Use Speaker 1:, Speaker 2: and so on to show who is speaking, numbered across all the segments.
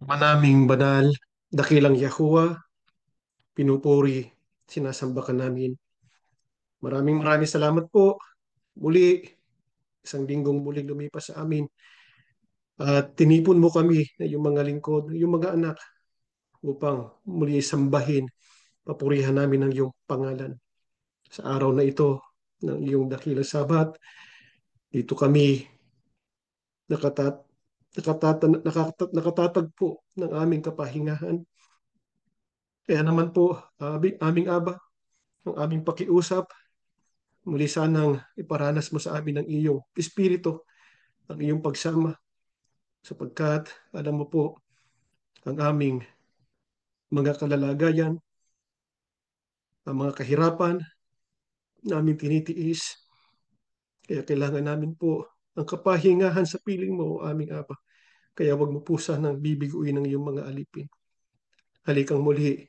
Speaker 1: Manaming banal, dakilang Yahuwah, pinupuri, sinasamba ka namin. Maraming maraming salamat po. Muli, isang linggong muling lumipas sa amin. At tinipon mo kami na yung mga lingkod, yung mga anak, upang muli sambahin, papurihan namin ang iyong pangalan. Sa araw na ito, ng iyong dakilang Sabat, dito kami nakatat, nakatatagpo ng aming kapahingahan. Kaya naman po, aming Aba, ang aming pakiusap, muli sanang iparanas mo sa amin ang iyong espiritu, ang iyong pagsama, sapagkat alam mo po ang aming mga kalalagayan, ang mga kahirapan namin tinitiis. Kaya kailangan namin po ang kapahingahan sa piling mo, o aming Ama. Kaya wag mo po sanang bibiguin ng iyong mga alipin. Halikang muli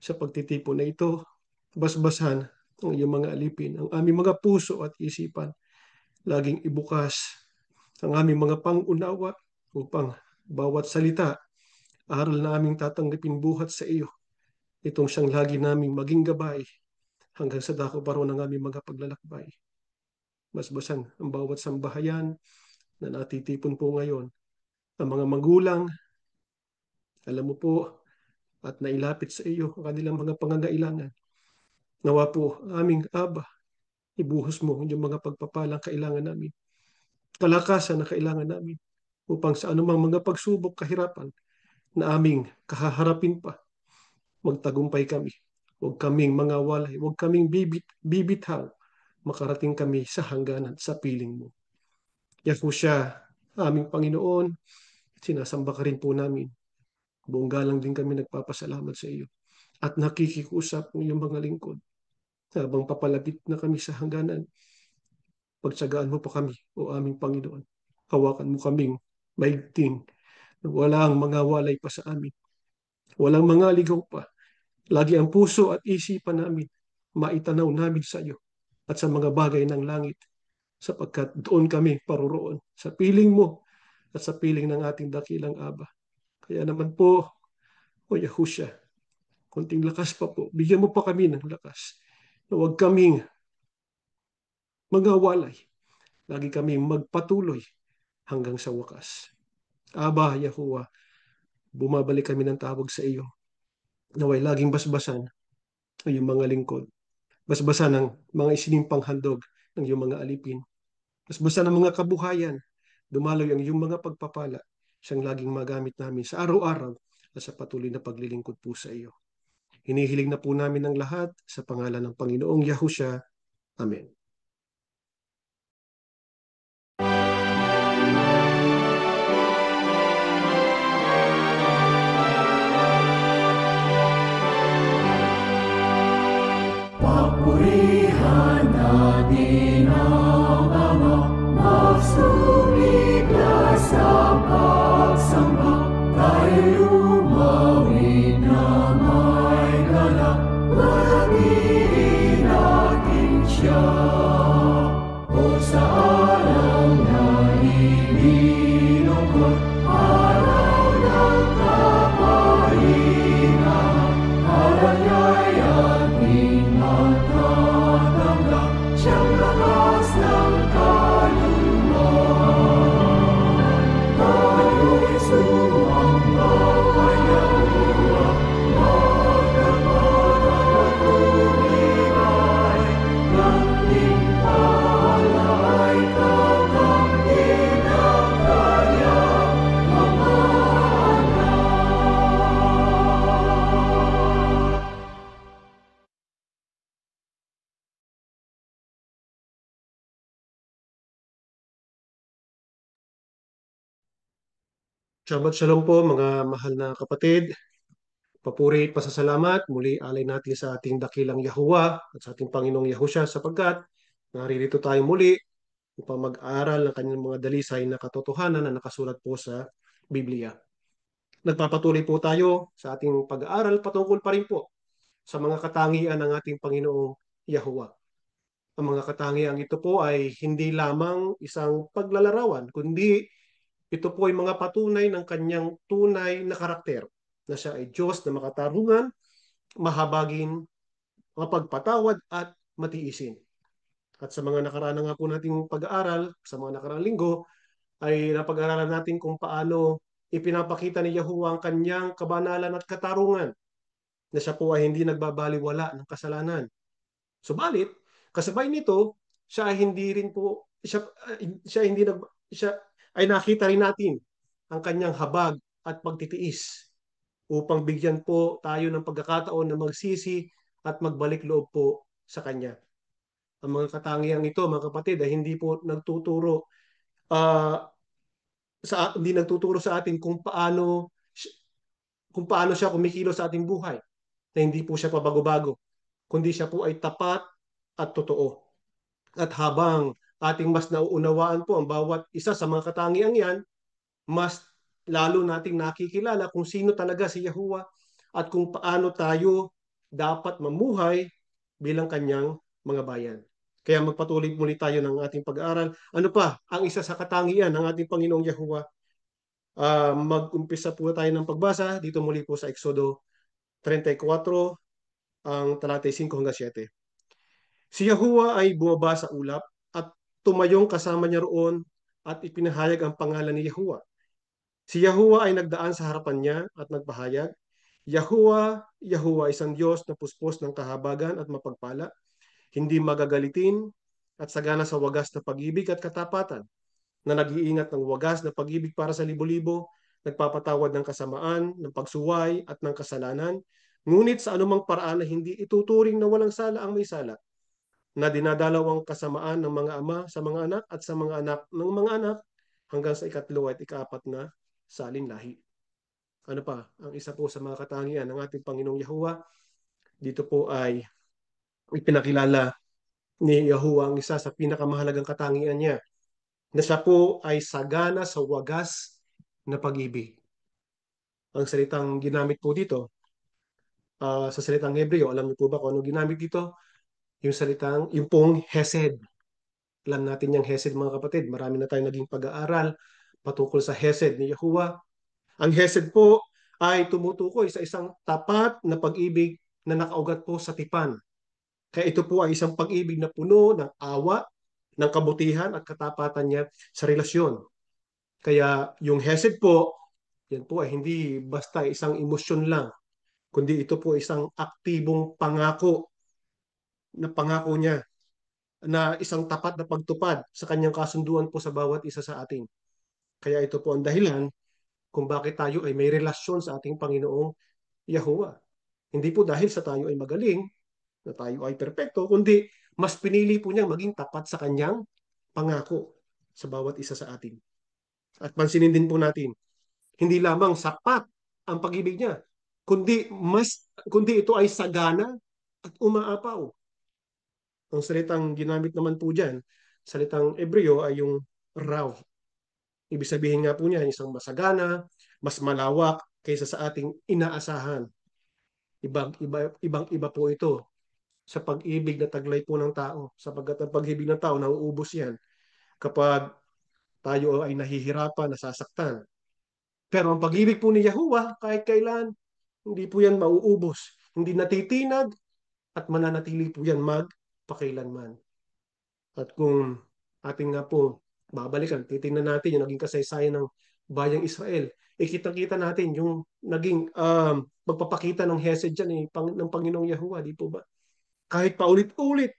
Speaker 1: sa pagtitipon na ito, basbasan ang iyong mga alipin, ang aming mga puso at isipan. Laging ibukas ang aming mga pangunawa upang bawat salita, aral na aming tatanggapin buhat sa iyo. Itong siyang lagi naming maging gabay hanggang sa dako paron ng aming mga paglalakbay. Basbasan ang bawat sambahayan na natitipon po ngayon. Ang mga magulang, alam mo po, at nailapit sa iyo ang kanilang mga pangangailangan. Nawa po, aming Aba, ibuhos mo yung mga pagpapalang kailangan namin, kalakasan na kailangan namin, upang sa anumang mga pagsubok, kahirapan na aming kahaharapin pa, magtagumpay kami. Huwag kaming mga walay, huwag kaming bibitaw, makarating kami sa hangganan sa piling mo. Yahushua, aming Panginoon, sinasamba ka rin po namin. Buong galang din kami nagpapasalamat sa iyo at nakikikusap ng iyong mga lingkod. Habang papalapit na kami sa hangganan, pagtsagaan mo pa kami, o aming Panginoon. Hawakan mo kaming maigting, walang mga walay pa sa amin. Walang mga ligaw pa. Lagi ang puso at isipan namin, maitanaw namin sa iyo at sa mga bagay ng langit, sapagkat doon kami paroroon sa piling mo at sa piling ng ating dakilang Aba. Kaya naman po, O Yahushua, konting lakas pa po, bigyan mo pa kami ng lakas na huwag kaming magawalay. Lagi kaming magpatuloy hanggang sa wakas. Aba, Yahuwah, bumabalik kami ng tawag sa iyo. Naway laging basbasan ang iyong mga lingkod. Basbasan ang mga isinimpang handog ng iyong mga alipin. Basbasan ang mga kabuhayan. Dumaloy ang iyong mga pagpapala. Siyang laging magamit namin sa araw-araw at sa patuloy na paglilingkod po sa iyo. Hinihiling na po namin ang lahat sa pangalan ng Panginoong Yahushua. Amen.
Speaker 2: Papurihan natin ang Ama, magsumigla sa pagsamba, tayo lumawin na may galak, palagiin natin siya. O sa araw na inilungkot, araw ng kapahingahan, alanyay ating matatanggap, siyang lakas na
Speaker 1: Shabbat Shalom po mga mahal na kapatid. Papuri at pasasalamat. Muli alay natin sa ating dakilang Yahuwah at sa ating Panginoong Yahusha sapagkat naririto tayo muli upang mag-aral ng kanyang mga dalisay na katotohanan na nakasulat po sa Biblia. Nagpapatuloy po tayo sa ating pag-aaral patungkol pa rin po sa mga katangian ng ating Panginoong Yahuwah. Ang mga katangian ito po ay hindi lamang isang paglalarawan, kundi ito po ay mga patunay ng kanyang tunay na karakter na siya ay Diyos na makatarungan, mahabagin, mapagpatawad at matiisin. At sa mga nakaraan nga po nating pag-aaral, sa mga nakaraang linggo, ay napag-aralan natin kung paano ipinapakita ni Yahuwah ang kanyang kabanalan at katarungan na siya po ay hindi nagbabaliwala ng kasalanan. Subalit, kasabay nito, siya ay hindi rin po siya hindi nag siya ay nakita rin natin ang kanyang habag at pagtitiis upang bigyan po tayo ng pagkakataon na magsisi at magbalik loob po sa kanya. Ang mga katangiang ito, mga kapatid, ay hindi po nagtuturo uh, hindi nagtuturo sa atin kung paano siya kumikilos sa ating buhay, na hindi po siya pabago-bago, kundi siya po ay tapat at totoo. At habang ating mas nauunawaan po ang bawat isa sa mga katangiang yan, mas lalo nating nakikilala kung sino talaga si Yahuwah at kung paano tayo dapat mamuhay bilang kanyang mga bayan. Kaya magpatuloy muli tayo ng ating pag-aaral. Ano pa ang isa sa katangian ng ating Panginoong Yahuwah? Mag-umpisa po tayo ng pagbasa dito muli po sa Exodo 34, ang talatay 5 hanggang 7. Si Yahuwah ay bumaba sa ulap at tumayong kasama niya roon at ipinahayag ang pangalan ni Yahuwah. Si Yahuwah ay nagdaan sa harapan niya at nagpahayag, Yahuwah, Yahuwah, isang Diyos na puspos ng kahabagan at mapagpala, hindi magagalitin at sagana sa wagas na pag-ibig at katapatan, na nag-iingat ng wagas na pag-ibig para sa libo-libo, nagpapatawad ng kasamaan, ng pagsuway at ng kasalanan, ngunit sa anumang paraan na hindi ituturing na walang sala ang may sala, na dinadalaw ang kasamaan ng mga ama sa mga anak at sa mga anak ng mga anak hanggang sa ikatlo at ikaapat na salinlahi. Ano pa? Ang isa po sa mga katangian ng ating Panginoong Yahuwah, dito po ay ipinakilala ni Yahuwah ang isa sa pinakamahalagang katangian niya, na siya po ay sagana sa wagas na pag-ibig. Ang salitang ginamit po dito, sa salitang Hebreo, alam niyo po ba kung ano ginamit dito? Yung pong Hesed. Alam natin yung Hesed, mga kapatid. Marami na tayong naging pag-aaral patungkol sa Hesed ni Yahuwah. Ang Hesed po ay tumutukoy sa isang tapat na pag-ibig na nakaugat po sa tipan. Kaya ito po ay isang pag-ibig na puno ng awa, ng kabutihan at katapatan niya sa relasyon. Kaya yung Hesed po, yan po ay hindi basta isang emosyon lang, kundi ito po isang aktibong pangako niya na isang tapat na pagtupad sa kanyang kasunduan po sa bawat isa sa atin. Kaya ito po ang dahilan kung bakit tayo ay may relasyon sa ating Panginoong Yahuwah. Hindi po dahil sa tayo ay magaling, na tayo ay perpekto, kundi mas pinili po niyang maging tapat sa kanyang pangako sa bawat isa sa atin. At pansinin din po natin, hindi lamang sapat ang pag-ibig niya, kundi ito ay sagana at umaapaw. Ang salitang ginamit naman po diyan, salitang Hebreo ay yung raw. Ibig sabihin nga po niya, isang masagana, mas malawak kaysa sa ating inaasahan. Ibang-iba po ito sa pag-ibig na taglay po ng tao. Sapagkat ang pag-ibig ng tao, nauubos yan kapag tayo ay nahihirapan, nasasaktan. Pero ang pag-ibig po ni Yahuwah, kahit kailan, hindi po yan mauubos. Hindi natitinag at mananatili po yan magpakailanman. At kung ating nga po babalikan, titingnan natin yung naging kasaysayan ng bayang Israel. Ikita-kita natin yung naging magpapakita ng Hesed dyan ng Panginoong Yahuwah, di po ba? Kahit paulit-ulit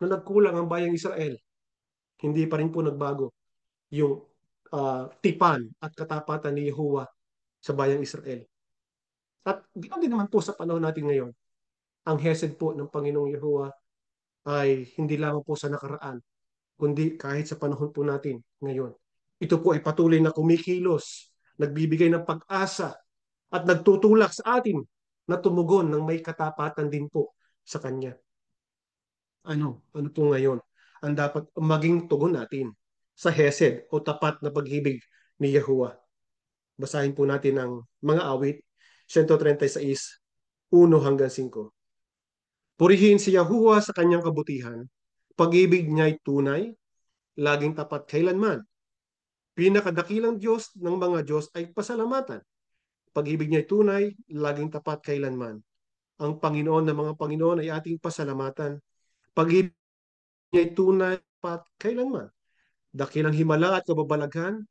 Speaker 1: na nagkulang ang bayang Israel, hindi pa rin po nagbago yung tipan at katapatan ni Yahuwah sa bayang Israel. At ganoon din naman po sa panahon natin ngayon. Ang Hesed po ng Panginoong Yahuwah ay hindi lamang po sa nakaraan, kundi kahit sa panahon po natin ngayon. Ito po ay patuloy na kumikilos nagbibigay ng pag-asa at nagtutulak sa atin na tumugon ng may katapatan din po sa Kanya. Ano po ngayon ang dapat maging tugon natin sa Hesed o tapat na pag-ibig ni Yahuwah? Basahin po natin ang mga awit, 136, 1 hanggang 5. Purihin si Yahuwah sa kanyang kabutihan. Pag-ibig niya'y tunay, laging tapat kailanman. Pinakadakilang Diyos ng mga Diyos ay pasalamatan. Pag-ibig niya'y tunay, laging tapat kailanman. Ang Panginoon ng mga Panginoon ay ating pasalamatan. Pag-ibig niya'y tunay, tapat kailanman. Dakilang himala at kababalaghan,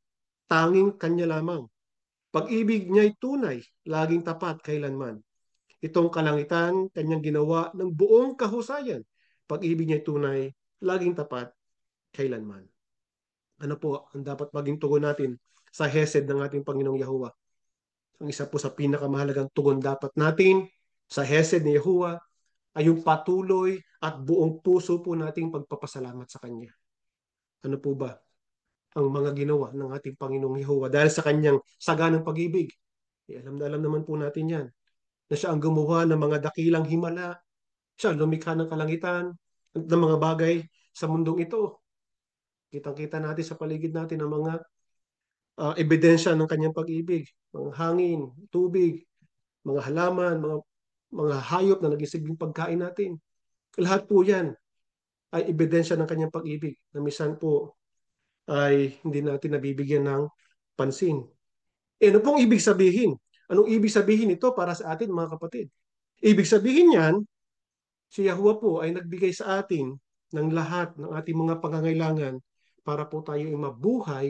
Speaker 1: tanging Kanya lamang. Pag-ibig niya'y tunay, laging tapat kailanman. Itong kalangitan, Kanyang ginawa ng buong kahusayan. Pag-ibig niya'y tunay, laging tapat kailanman. Ano po ang dapat maging tugon natin sa Hesed ng ating Panginoong Yahuwah? Ang isa po sa pinakamahalagang tugon dapat natin sa Hesed ni Yahuwah ay yung patuloy at buong puso po nating pagpapasalamat sa Kanya. Ano po ba ang mga ginawa ng ating Panginoong Yahuwah dahil sa Kanyang saganang pag-ibig? Alam na alam naman po natin yan, na siya ang gumawa ng mga dakilang himala, siya lumikha ng kalangitan, ng mga bagay sa mundong ito. Kitang-kita natin sa paligid natin ang mga ebidensya ng kanyang pag-ibig. Mga hangin, tubig, mga halaman, mga hayop na naging silbing pagkain natin. Lahat po yan ay ebidensya ng kanyang pag-ibig na minsan po ay hindi natin nabibigyan ng pansin. Ano pong ibig sabihin? Anong ibig sabihin ito para sa atin, mga kapatid? Ibig sabihin yan, si Yahuwah po ay nagbigay sa atin ng lahat ng ating mga pangangailangan para po tayo ay mabuhay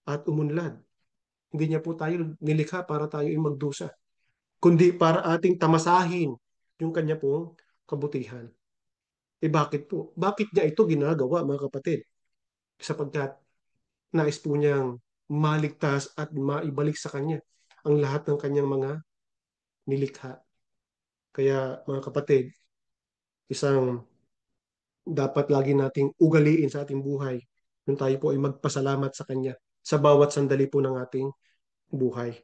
Speaker 1: at umunlad. Hindi niya po tayo nilikha para tayo ay magdusa, kundi para ating tamasahin yung kanya pong kabutihan. Bakit po? Bakit niya ito ginagawa, mga kapatid? Sapagkat nais po niyang maligtas at maibalik sa kanya ang lahat ng kanyang mga nilikha. Kaya, mga kapatid, isang dapat lagi nating ugaliin sa ating buhay kung tayo po ay magpasalamat sa kanya sa bawat sandali po ng ating buhay.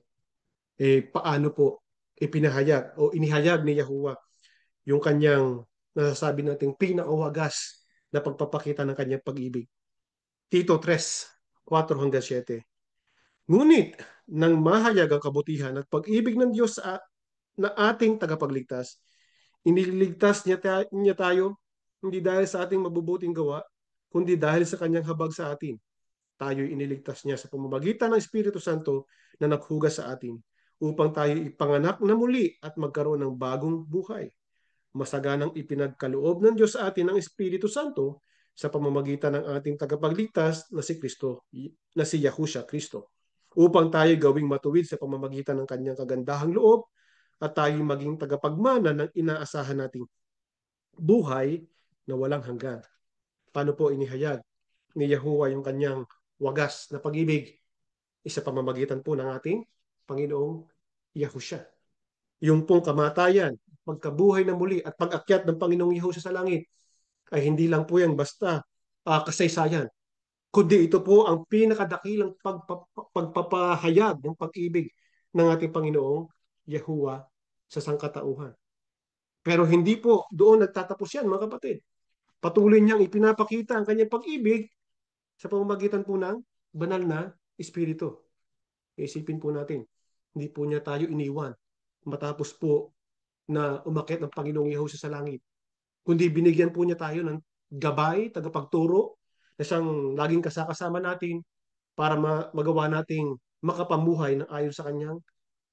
Speaker 1: Paano po ipinahayag o inihayag ni Yahuwah yung kanyang nasasabi nating pinakawagas na pagpapakita ng kanyang pag-ibig? Tito 3:4 hanggang 7. Ngunit nang mahayag ang kabutihan at pag-ibig ng Diyos na ating tagapagligtas, iniligtas niya tayo hindi dahil sa ating mabubuting gawa, kundi dahil sa kanyang habag sa atin. Tayo'y iniligtas niya sa pamamagitan ng Espiritu Santo na naghugas sa atin upang tayo ipanganak na muli at magkaroon ng bagong buhay. Masaganang ipinagkaloob ng Diyos sa atin ang Espiritu Santo sa pamamagitan ng ating tagapagligtas na si Kristo, na si Yahushua Kristo, upang tayo gawing matuwid sa pamamagitan ng kanyang kagandahang loob at tayo maging tagapagmana ng inaasahan nating buhay na walang hanggan. Paano po inihayag ni Yahuwah yung kanyang wagas na pag-ibig? Sa pamamagitan po ng ating Panginoong Yahushua. Yung pong kamatayan, pagkabuhay na muli at pag-akyat ng Panginoong Yahushua sa langit ay hindi lang po yan basta kasaysayan, kundi ito po ang pinakadakilang pagpapahayag ng pag-ibig ng ating Panginoong Yahuwah sa sangkatauhan. Pero hindi po doon nagtatapos yan, mga kapatid. Patuloy niyang ipinapakita ang kanyang pag-ibig sa pamamagitan po ng banal na Espiritu. Isipin po natin, hindi po niya tayo iniwan matapos po na umakyat ng Panginoong Yahushua sa langit, kundi binigyan po niya tayo ng gabay, tagapagturo, na siyang laging kasama natin para magawa nating makapamuhay ng ayon sa kanyang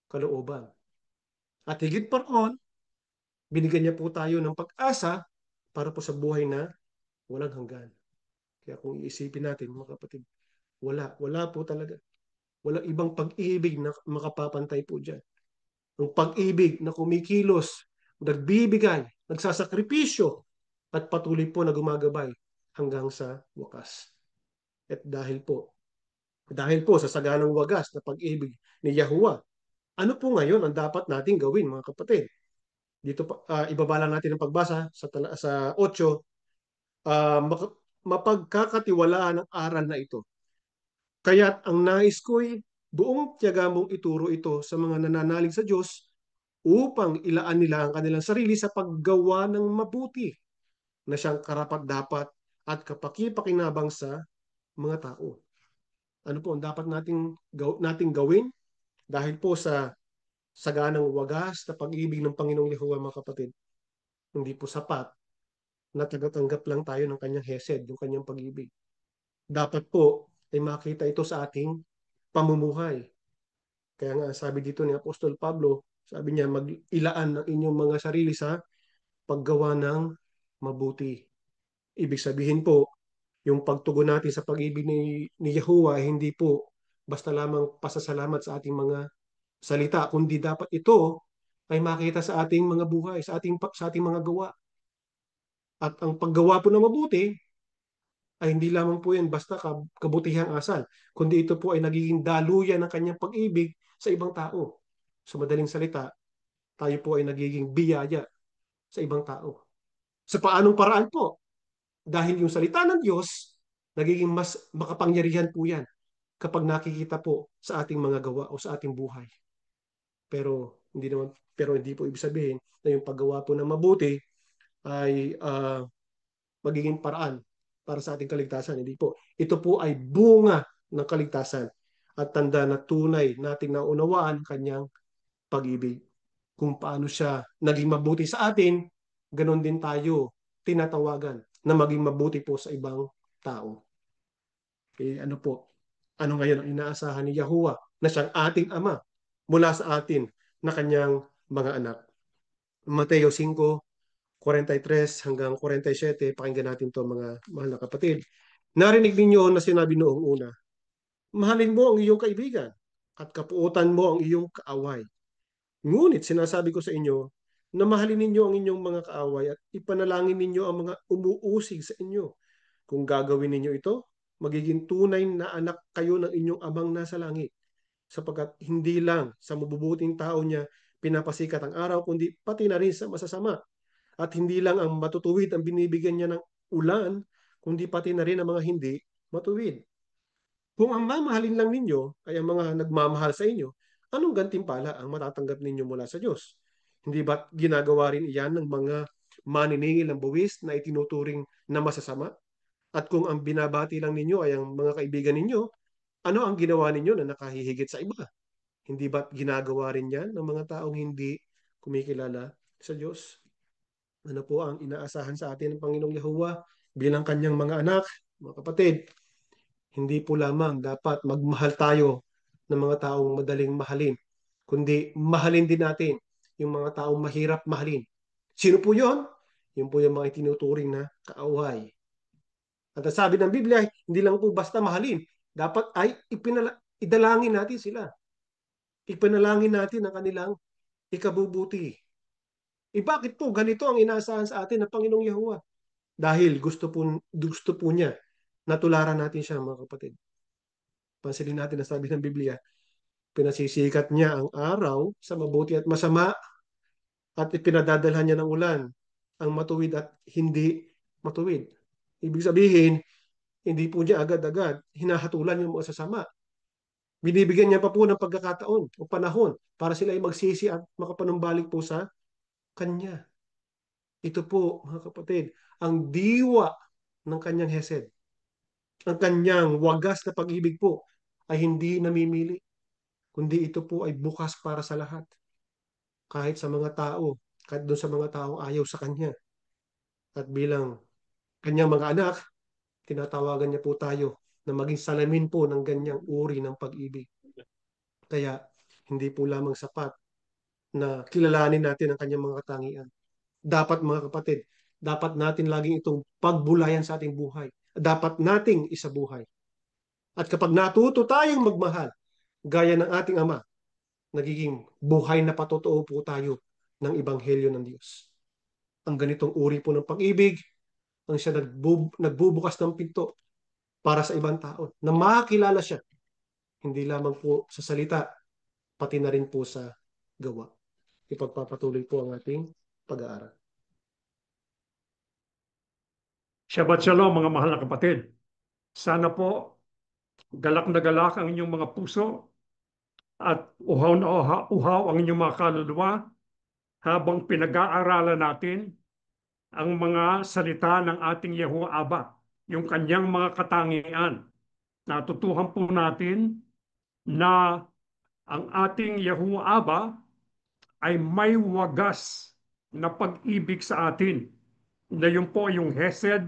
Speaker 1: kalooban. At higit pa roon, binigyan niya po tayo ng pag-asa para po sa buhay na walang hanggan. Kaya kung iisipin natin, mga kapatid, wala po talaga. Walang ibang pag-ibig na makapapantay po dyan. Ang pag-ibig na kumikilos, nagbibigay, nagsasakripisyo, at patuloy po na gumagabay hanggang sa wakas. At dahil po sa saganang wagas na pag-ibig ni Yahuwah, ano po ngayon ang dapat nating gawin, mga kapatid? Dito ibaba lang natin ang pagbasa sa 8, mapagkakatiwalaan ang aral na ito. Kaya't ang nais ko'y Buong tiyaga mong ituro ito sa mga nananalig sa Diyos upang ilaan nila ang kanilang sarili sa paggawa ng mabuti na siyang karapat-dapat at kapakipakinabang sa mga tao. Ano po ang dapat nating gawin? Dahil po sa saganang wagas na pag-ibig ng Panginoong Yehovah, mga kapatid, hindi po sapat na tagatanggap lang tayo ng kanyang hesed, yung kanyang pag-ibig. Dapat po ay makita ito sa ating pamumuhay. Kaya nga sabi dito ni Apostol Pablo, sabi niya, mag-ilaan ng inyong mga sarili sa paggawa ng mabuti. Ibig sabihin po, yung pagtugon natin sa pag-ibig ni Yahuwah, hindi po basta lamang pasasalamat sa ating mga salita, kundi dapat ito ay makita sa ating mga buhay, sa ating mga gawa. At ang paggawa po ng mabuti ay hindi lamang po yan basta kabutihang asal, kundi ito po ay nagiging daluyan ng kanyang pag-ibig sa ibang tao. Sa madaling salita, tayo po ay nagiging biyaya sa ibang tao. Sa paanong paraan po? Dahil yung salita ng Diyos, nagiging mas makapangyarihan po yan kapag nakikita po sa ating mga gawa o sa ating buhay. Pero hindi po ibig sabihin na yung paggawa po ng mabuti ay magiging paraan para sa ating kaligtasan. Hindi po. Ito po ay bunga ng kaligtasan at tanda na tunay nating naunawaan kanyang pag-ibig. Kung paano siya naging mabuti sa atin, ganon din tayo tinatawagan na maging mabuti po sa ibang tao. Ano po? Ano ngayon ang inaasahan ni Yahuwah na siyang ating ama mula sa atin na kanyang mga anak? Mateo 5:43 hanggang 47, pakinggan natin to, mga mahal na kapatid. Narinig ninyo na sinabi noong una, mahalin mo ang iyong kaibigan at kapuutan mo ang iyong kaaway. Ngunit sinasabi ko sa inyo na mahalin ninyo ang inyong mga kaaway at ipanalangin ninyo ang mga umuusig sa inyo. Kung gagawin ninyo ito, magiging tunay na anak kayo ng inyong amang nasa langit. Sapagkat hindi lang sa mabubuting tao niya pinapasikat ang araw, kundi pati na rin sa masasama. At hindi lang ang matutuwid ang binibigyan niya ng ulan, kundi pati na rin ang mga hindi matuwid. Kung ang mamahalin lang ninyo ay ang mga nagmamahal sa inyo, anong gantimpala ang matatanggap ninyo mula sa Diyos? Hindi ba ginagawa rin iyan ng mga maniningil ng buwis na itinuturing na masasama? At kung ang binabati lang ninyo ay ang mga kaibigan ninyo, ano ang ginawa ninyo na nakahihigit sa iba? Hindi ba ginagawa rin yan ng mga taong hindi kumikilala sa Diyos? Ano po ang inaasahan sa atin ng Panginoong Yahuwah bilang kanyang mga anak, mga kapatid? Hindi po lamang dapat magmahal tayo ng mga taong madaling mahalin, kundi mahalin din natin yung mga taong mahirap mahalin. Sino po yon? Yun po yung mga tinuturing na kaaway. At ang sabi ng Biblia, hindi lang po basta mahalin. Dapat ay idalangin natin sila. Ipanalangin natin ang kanilang ikabubuti. Bakit po ganito ang inaasahan sa atin ng Panginoong Yahuwah? Dahil gusto po niya na tularan natin siya, mga kapatid. Pansinin natin ang sabi ng Biblia, pinasisikat niya ang araw sa mabuti at masama at ipinadadalhan niya ng ulan ang matuwid at hindi matuwid. Ibig sabihin, hindi po niya agad-agad hinahatulan yung mga sasama. Binibigyan niya pa po ng pagkakataon o panahon para sila ay magsisi at makapanumbalik po sa Kanya. Ito po, mga kapatid, ang diwa ng Kanyang hesed. Ang Kanyang wagas na pag-ibig po ay hindi namimili, kundi ito po ay bukas para sa lahat. Kahit sa mga tao, kahit doon sa mga taong ayaw sa Kanya. At bilang Kanyang mga anak, tinatawagan niya po tayo na maging salamin po ng ganyang uri ng pag-ibig. Kaya hindi po lamang sapat na kilalanin natin ang kanyang mga katangian. Dapat, mga kapatid, dapat natin laging itong pagbulayan sa ating buhay. Dapat nating isabuhay. At kapag natuto tayong magmahal, gaya ng ating Ama, nagiging buhay na patotoo po tayo ng Ebanghelyo ng Diyos. Ang ganitong uri po ng pag-ibig, ang siya nagbubukas ng pinto para sa ibang tao, na makilala siya, hindi lamang po sa salita, pati na rin po sa gawa. Ipagpapatuloy po ang ating pag-aaral.
Speaker 3: Shabbat Shalom mga mahal na kapatid. Sana po galak na galak ang inyong mga puso at uhaw na uhaw ang inyong mga kaluluwa habang pinag-aaralan natin ang mga salita ng ating Yahuwah Aba, yung kanyang mga katangian. Natutuhan po natin na ang ating Yahuwah Aba ay may wagas na pag-ibig sa atin, na yun po yung Hesed,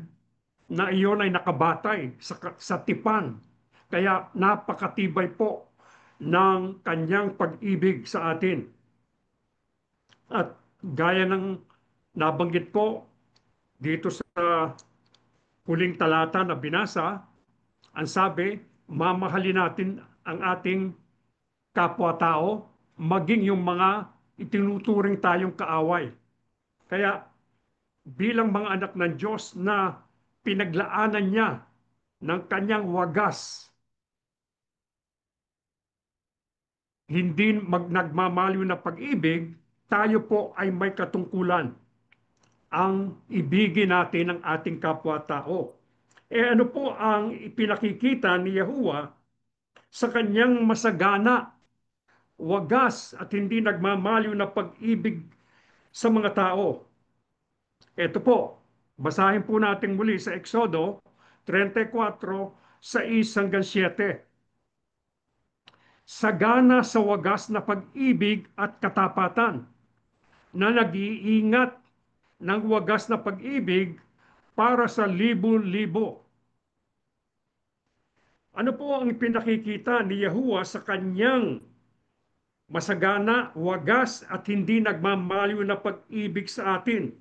Speaker 3: na iyon ay nakabatay sa tipan. Kaya napakatibay po ng kanyang pag-ibig sa atin. At gaya ng nabanggit ko dito sa huling talata na binasa, ang sabi, mamahalin natin ang ating kapwa-tao, maging yung mga itinuturing tayong kaaway. Kaya bilang mga anak ng Diyos na pinaglaanan niya ng kanyang wagas, hindi nagmamaliw na pag-ibig, tayo po ay may katungkulan ang ibigin natin ang ating kapwa-tao. Ano po ang ipinakikita ni Yahuwah sa kanyang masagana, wagas at hindi nagmamaliw na pag-ibig sa mga tao? Ito po, basahin po natin muli sa Exodo 34, 6-7. Sagana sa wagas na pag-ibig at katapatan, na nag-iingat ng wagas na pag-ibig para sa libo-libo. Ano po ang pinakikita ni Yahuwah sa kanyang masagana, wagas at hindi nagmamaliw na pag-ibig sa atin?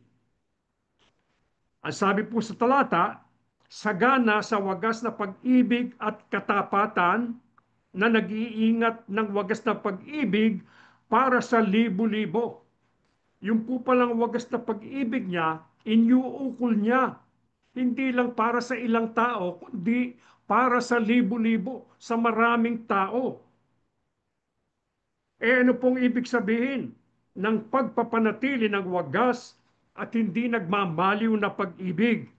Speaker 3: Ang sabi po sa talata, sagana sa wagas na pag-ibig at katapatan, na nag-iingat ng wagas na pag-ibig para sa libo-libo. Yung po palang wagas na pag-ibig niya, iniuukol niya. Hindi lang para sa ilang tao, kundi para sa libo-libo, sa maraming tao. Ano pong ibig sabihin ng pagpapanatili ng wagas at hindi nagmamaliw na pag-ibig?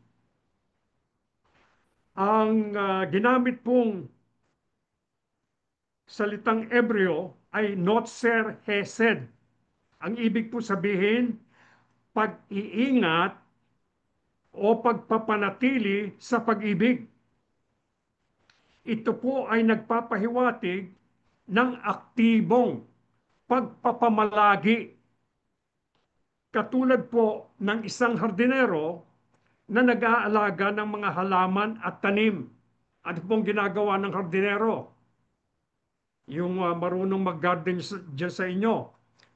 Speaker 3: Ang ginamit pong salitang Ebreo ay notser hesed. Ang ibig po sabihin, pag-iingat o pagpapanatili sa pag-ibig. Ito po ay nagpapahiwatig ng aktibong pagpapamalagi. Katulad po ng isang hardinero na nag-aalaga ng mga halaman at tanim. Ano pong ginagawa ng hardinero? Yung marunong mag-garden dyan sa inyo,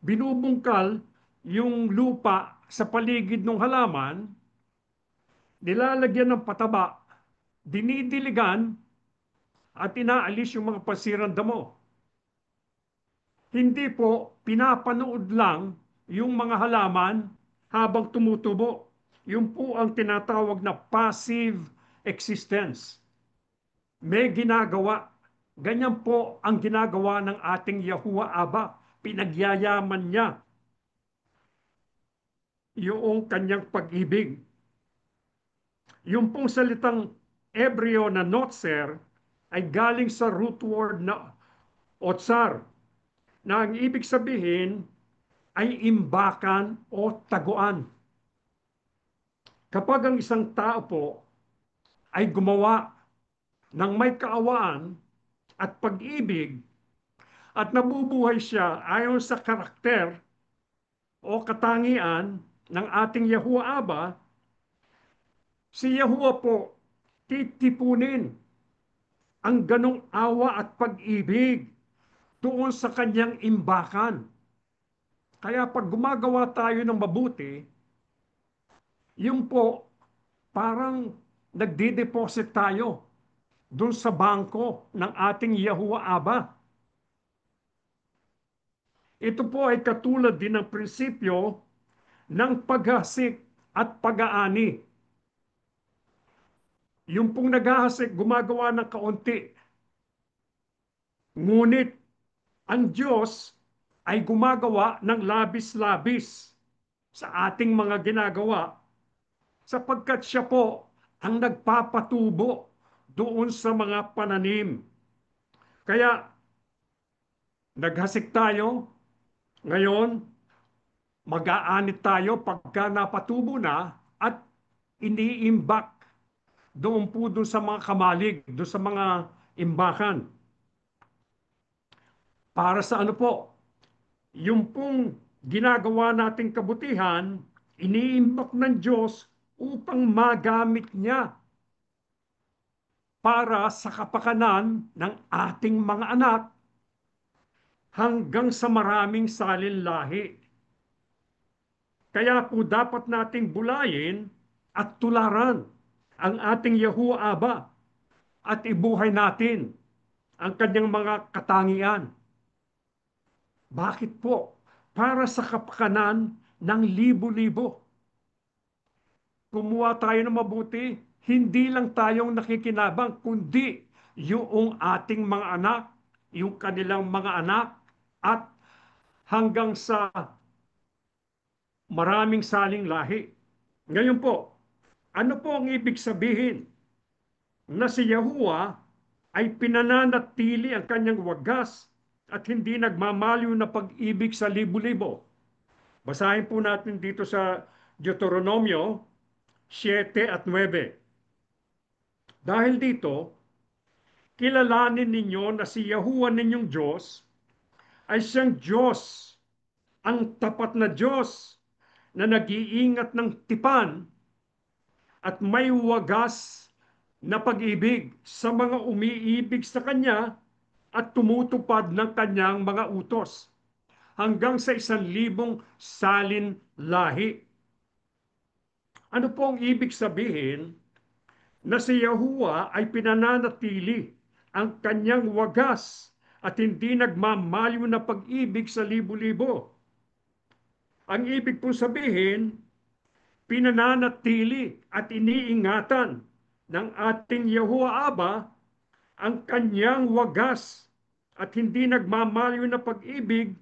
Speaker 3: binubungkal yung lupa sa paligid ng halaman, nilalagyan ng pataba, dinidiligan, at inaalis yung mga pasirang damo. Hindi po pinapanood lang yung mga halaman habang tumutubo. Yung po ang tinatawag na passive existence. May ginagawa. Ganyan po ang ginagawa ng ating Yahuwah Aba. Pinagyayaman niya yung kanyang pag-ibig. Yung pong salitang Ebreo na notser ay galing sa root word na otsar, na ang ibig sabihin ay imbakan o taguan. Kapag ang isang tao po ay gumawa ng may kaawaan at pag-ibig at nabubuhay siya ayon sa karakter o katangian ng ating Yahuwah Aba, si Yahuwah po titipunin ang ganong awa at pag-ibig doon sa kanyang imbakan. Kaya pag gumagawa tayo ng mabuti, yung po parang nagde-deposit tayo doon sa bangko ng ating Yahuwah Aba. Ito po ay katulad din ng prinsipyo ng paghasik at pag-aani. Yung pong naghahasik, gumagawa ng kaunti. Ngunit ang Diyos ay gumagawa ng labis-labis sa ating mga ginagawa, sapagkat siya po ang nagpapatubo doon sa mga pananim. Kaya Naghasik tayo, ngayon mag-aanit tayo pagka napatubo na at iniimbak doon po doon sa mga kamalig, doon sa mga imbakan. Para sa ano po? Yung pong ginagawa nating kabutihan, iniimbak ng Diyos upang magamit niya para sa kapakanan ng ating mga anak hanggang sa maraming salin lahi. Kaya po dapat nating bulayin at tularan ang ating Yahuwah Aba at ibuhay natin ang kanyang mga katangian. Bakit po? Para sa kapakanan ng libo-libo. Kumuha tayo ng mabuti, hindi lang tayong nakikinabang, kundi yung ating mga anak, yung kanilang mga anak, at hanggang sa maraming saling lahi. Ngayon po, ano po ang ibig sabihin na si Yahuwah ay pinananatili ang kanyang wagas at hindi nagmamaliw na pag-ibig sa libo-libo? Basahin po natin dito sa Deuteronomio 7 at 9. Dahil dito, kilalanin ninyo na si Yahuwah ninyong Diyos ay siyang Diyos, ang tapat na Diyos na nag-iingat ng tipan at may wagas na pag-ibig sa mga umiibig sa Kanya at tumutupad ng Kanyang mga utos hanggang sa 1,000 salin lahi. Ano po ang ibig sabihin na si Yahuwah ay pinananatili ang Kanyang wagas at hindi nagmamaliw na pag-ibig sa libo-libo? Ang ibig po sabihin, pinananatili at iniingatan ng ating Yahuwah Aba ang kanyang wagas at hindi nagmamaliw na pag-ibig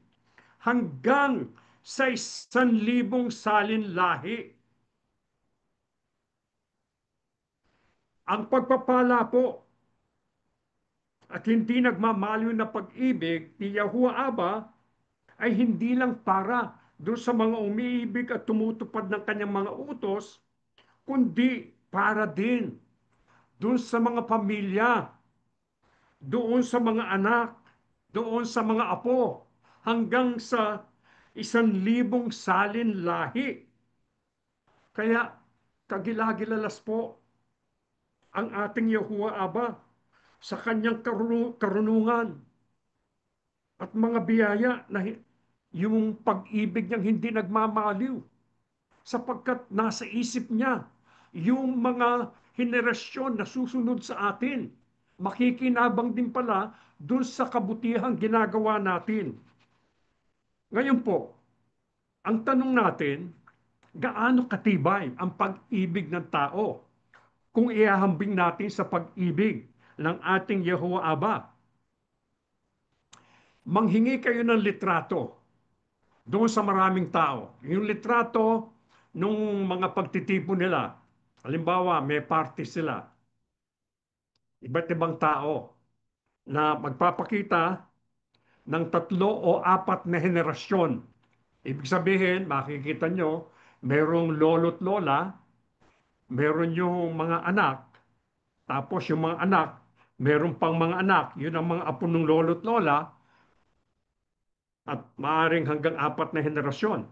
Speaker 3: hanggang sa 1,000 salin lahi. Ang pagpapala po at hindi nagmamaliw na pag-ibig ni Yahuwah Aba ay hindi lang para doon sa mga umiibig at tumutupad ng kanyang mga utos, kundi para din doon sa mga pamilya, doon sa mga anak, doon sa mga apo, hanggang sa 1,000 salin lahi. Kaya kagilagilalas po ang ating Yahuwah Aba sa kanyang karunungan at mga biyaya na yung pag-ibig niyang hindi nagmamaliw sapagkat nasa isip niya yung mga henerasyon na susunod sa atin. Makikinabang din pala dun sa kabutihang ginagawa natin. Ngayon po, ang tanong natin, gaano katibay ang pag-ibig ng tao kung ihahambing natin sa pag-ibig ng ating Yahuwah Aba? Manghingi kayo ng litrato doon sa maraming tao. Yung litrato nung mga pagtitipon nila. Halimbawa, may party sila. Iba't ibang tao na magpapakita ng 3 o 4 na henerasyon. Ibig sabihin, makikita nyo, merong lolo't lola, meron yung mga anak, tapos yung mga anak, meron pang mga anak, yun ang mga apo ng lolo't lola, at maaring hanggang 4 na henerasyon.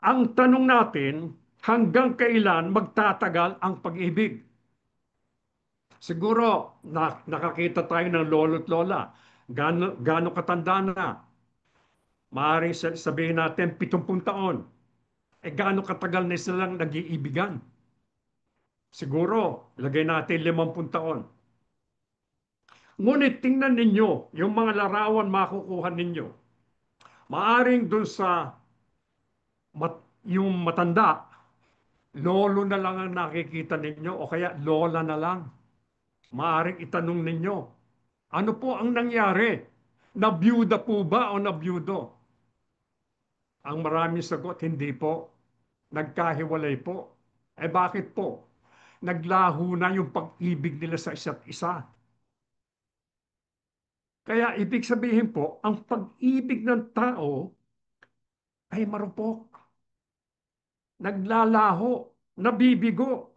Speaker 3: Ang tanong natin, hanggang kailan magtatagal ang pag-ibig? Siguro, nakakita tayo ng lolo't lola. Gaano katanda na? Maaring sabihin natin 70 taon. Gaano katagal na silang nag-iibigan? Siguro, lagay natin 50 taon. Ngunit tingnan ninyo yung mga larawan makukuha ninyo. Maaring dun sa yung matanda, lolo na lang ang nakikita ninyo o kaya lola na lang. Maaring itanong ninyo, ano po ang nangyari? Nabiyuda po ba o nabiyudo? Ang maraming sagot, hindi po. Nagkahiwalay po. Bakit po? Naglaho na yung pag-ibig nila sa isa't isa. Kaya ibig sabihin po, ang pag-ibig ng tao ay marupok, naglalaho, nabibigo.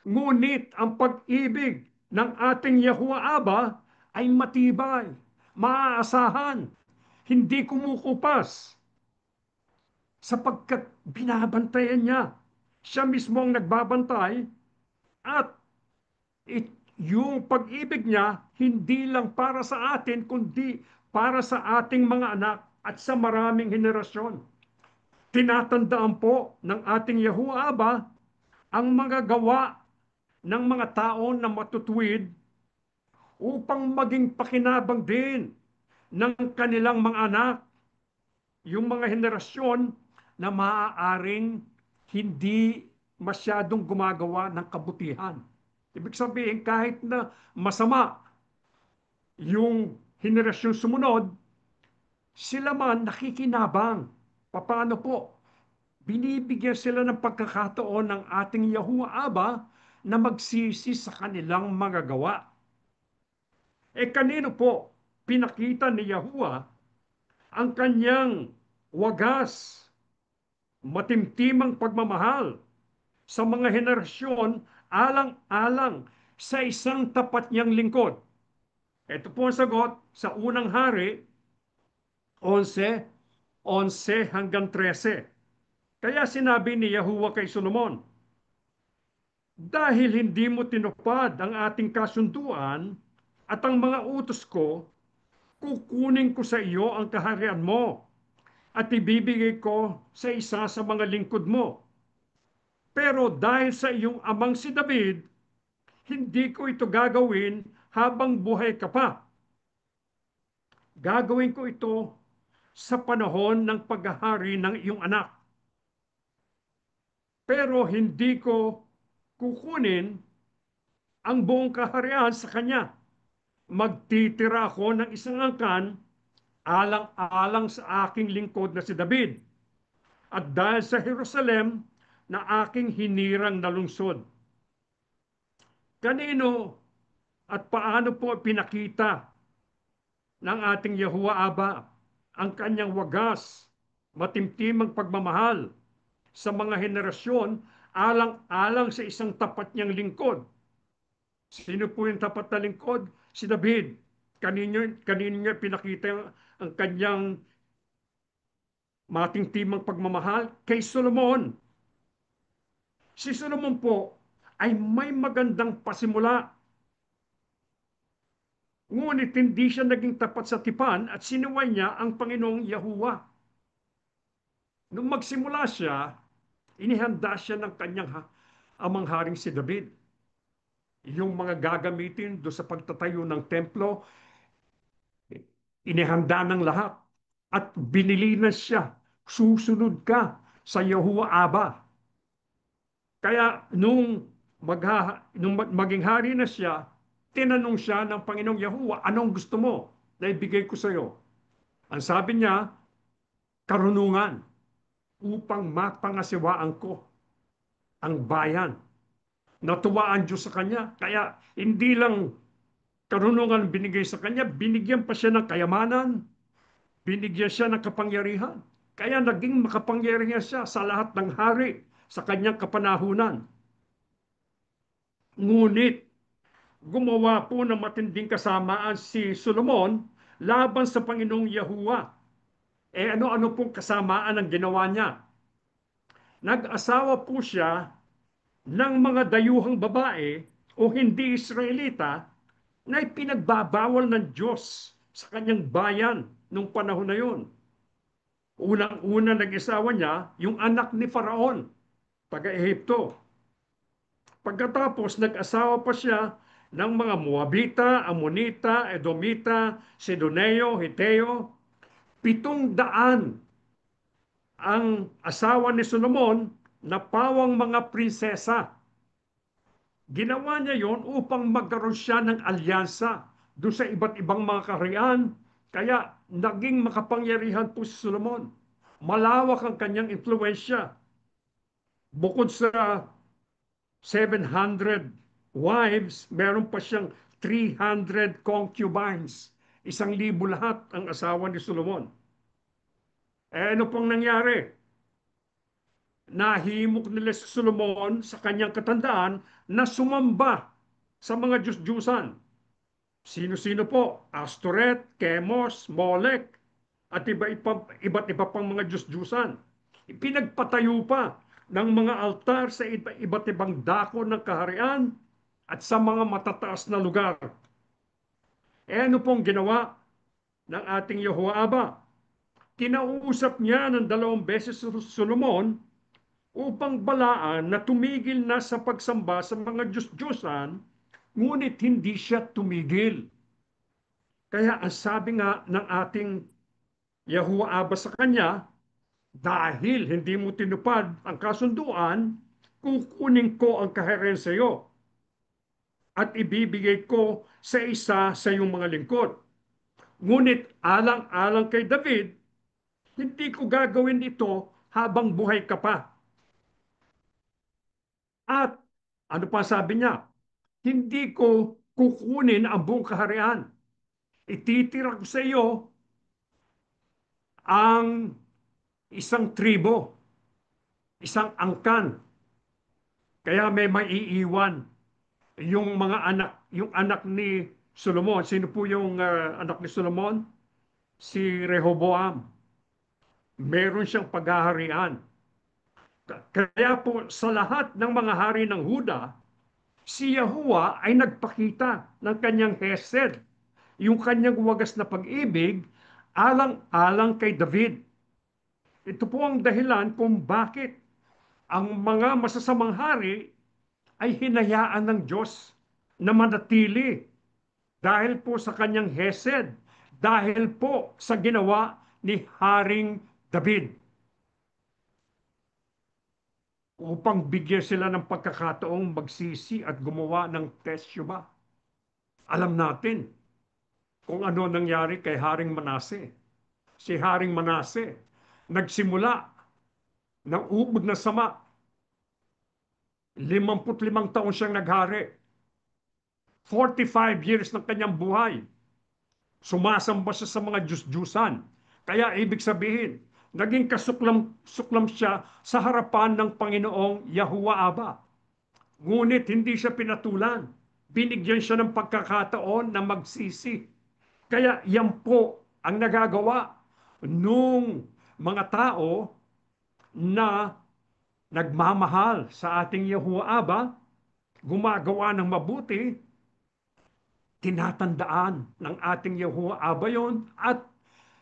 Speaker 3: Ngunit ang pag-ibig ng ating Yahuwah Aba ay matibay, maaasahan, hindi kumukupas, sapagkat binabantayan niya. Siya mismo ang nagbabantay at yung pag-ibig niya hindi lang para sa atin, kundi para sa ating mga anak at sa maraming henerasyon. Tinatandaan po ng ating Yahuwah Aba ang mga gawa ng mga tao na matutuwid upang maging pakinabang din ng kanilang mga anak, yung mga henerasyon na maaaring hindi masyadong gumagawa ng kabutihan. Ibig sabihin, kahit na masama yung henerasyon sumunod, sila man nakikinabang. Paano po? Binibigyan sila ng pagkakataon ng ating Yahuwah Aba na magsisi sa kanilang mga gawa. Kanino po pinakita ni Yahuwah ang kanyang wagas, matimtimang pagmamahal sa mga henerasyon alang-alang sa isang tapat niyang lingkod? Ito po ang sagot sa unang hari, 11, 11 hanggang 13. Kaya sinabi ni Yahuwah kay Solomon, dahil hindi mo tinupad ang ating kasunduan at ang mga utos ko, kukunin ko sa iyo ang kaharian mo at ibibigay ko sa isa sa mga lingkod mo. Pero dahil sa iyong amang si David, hindi ko ito gagawin habang buhay ka pa. Gagawin ko ito sa panahon ng paghahari ng iyong anak. Pero hindi ko kukunin ang buong kaharian sa kanya. Magtitira ako ng isang angkan alang-alang sa aking lingkod na si David. At dahil sa Jerusalem na aking hinirang na lungsod. Kanino at paano po pinakita ng ating Yahuwah Aba ang kanyang wagas, matimtimang pagmamahal sa mga henerasyon alang-alang sa isang tapat niyang lingkod? Sino po yung tapat na lingkod? Si David. Kanino niya pinakita ang kanyang matimtimang pagmamahal? Kay Solomon. Si Solomon po ay may magandang pasimula. Ngunit hindi siya naging tapat sa tipan at sinuway niya ang Panginoong Yahuwah. Nung magsimula siya, inihanda siya ng kanyang amang haring si David. Yung mga gagamitin do sa pagtatayo ng templo, inihanda ng lahat. At binilinan siya, susunod ka sa Yahuwah Aba. Kaya nung maging hari na siya, tinanong siya ng Panginoong Yahuwah, anong gusto mo na ibigay ko sa iyo? Ang sabi niya, karunungan upang mapangasiwaan ko ang bayan. Natuwa ang Diyos sa kanya. Kaya hindi lang karunungan binigay sa kanya, binigyan pa siya ng kayamanan, binigyan siya ng kapangyarihan. Kaya naging makapangyarihan siya sa lahat ng hari sa kanyang kapanahunan. Ngunit gumawa po ng matinding kasamaan si Solomon laban sa Panginoong Yahuwah. Ano-ano pong kasamaan ang ginawa niya? Nag-asawa po siya ng mga dayuhang babae o hindi Israelita na ipinagbabawal ng Diyos sa kanyang bayan nung panahon na yun. Unang-una nag-asawa niya yung anak ni Faraon, taga-Ehipto. Pagkatapos nag-asawa pa siya ng mga Moabita, Amonita, Edomita, Sidoneo, Hiteo. 700 ang asawa ni Solomon na pawang mga prinsesa. Ginawa niya yon upang magkaroon siya ng alyansa doon sa iba't ibang mga kaharian. Kaya naging makapangyarihan po si Solomon. Malawak ang kanyang impluensya. Bukod sa 700 wives, meron pa siyang 300 concubines. 1,000 lahat ang asawa ni Solomon. Ano pong nangyari? Nahimok nila si Solomon sa kanyang katandaan na sumamba sa mga Diyos-Diyusan. Sino-sino po? Astoret, Chemos, Molek, at iba't iba pang mga Diyos-Diyusan. Pinagpatayo pa ng mga altar sa iba't ibang dako ng kaharian at sa mga matataas na lugar. Ano pong ginawa ng ating Yehoaba? Kinausap niya ng 2 beses si Solomon upang balaan na tumigil na sa pagsamba sa mga Diyos-Diyosan, ngunit hindi siya tumigil. Kaya ang sabi nga ng ating Yehoaba sa kanya, dahil hindi mo tinupad ang kasunduan, kukunin ko ang kaharian sa iyo at ibibigay ko sa isa sa iyong mga lingkod. Ngunit alang-alang kay David, hindi ko gagawin ito habang buhay ka pa. At ano pa sabi niya? Hindi ko kukunin ang buong kaharian. Ititira ko sa iyo ang isang tribo, isang angkan. Kaya may maiiwan yung mga anak, yung anak ni Solomon. Sino po yung anak ni Solomon? Si Rehoboam. Meron siyang paghaharian. Kaya po sa lahat ng mga hari ng Huda, si Yahuwah ay nagpakita ng kanyang hesed, yung kanyang wagas na pag-ibig, alang-alang kay David. Ito po ang dahilan kung bakit ang mga masasamang hari ay hinayaan ng Diyos na manatili dahil po sa kanyang hesed, dahil po sa ginawa ni Haring David. Upang bigyan sila ng pagkakataong magsisi at gumawa ng teshuvah. Alam natin kung ano nangyari kay Haring Manase. Si Haring Manase nagsimula ng ubod na sama. 55 taon siyang naghari. 45 years ng kanyang buhay. Sumasamba siya sa mga Diyos-Diyusan. Kaya ibig sabihin, naging kasuklam siya sa harapan ng Panginoong Yahuwah Aba. Ngunit hindi siya pinatulan. Binigyan siya ng pagkakataon na magsisi. Kaya yan po ang nagagawa nung mga tao na nagmamahal sa ating Yahuwah Aba, gumagawa ng mabuti, tinatandaan ng ating Yahuwah Aba yon, at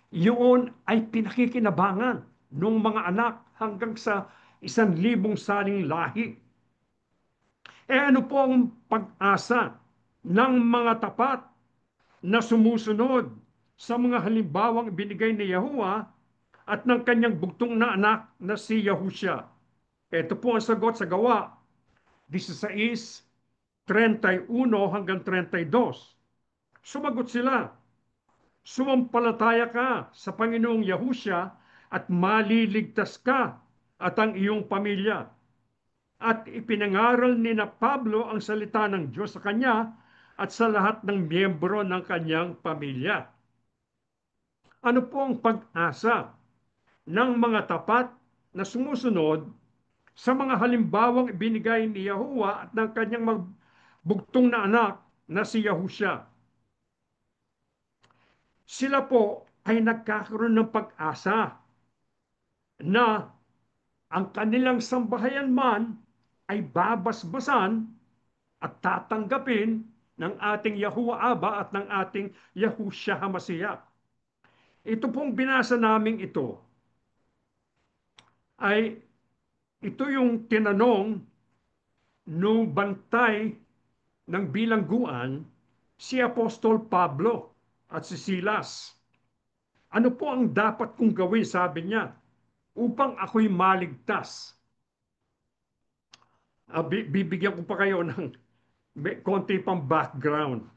Speaker 3: yun ay pinakikinabangan ng mga anak hanggang sa 1,000 saling lahi. Ano po ang pag-asa ng mga tapat na sumusunod sa mga halimbawang binigay ni Yahuwah at ng kanyang bugtong na anak na si Yahusha? Ito po ang sagot sa Gawa 16:31 hanggang 32. Sumagot sila, sumampalataya ka sa Panginoong Yahusha at maliligtas ka at ang iyong pamilya. At ipinangaral ni na Pablo ang salita ng Diyos sa kanya at sa lahat ng miyembro ng kanyang pamilya. Ano po ang pag-asa ng mga tapat na sumusunod sa mga halimbawang ibinigay ni Yahuwah at ng kanyang magbugtong na anak na si Yahusha? Sila po ay nagkakaroon ng pag-asa na ang kanilang sambahayan man ay babasbasan at tatanggapin ng ating Yahuwah Aba at ng ating Yahushua HaMashiach. Ito pong binasa naming ito ay ito yung tinanong nung bantay ng bilangguan si Apostol Pablo at si Silas. Ano po ang dapat kong gawin, sabi niya, upang ako'y maligtas? Bibigyan ko pa kayo ng konti pang background.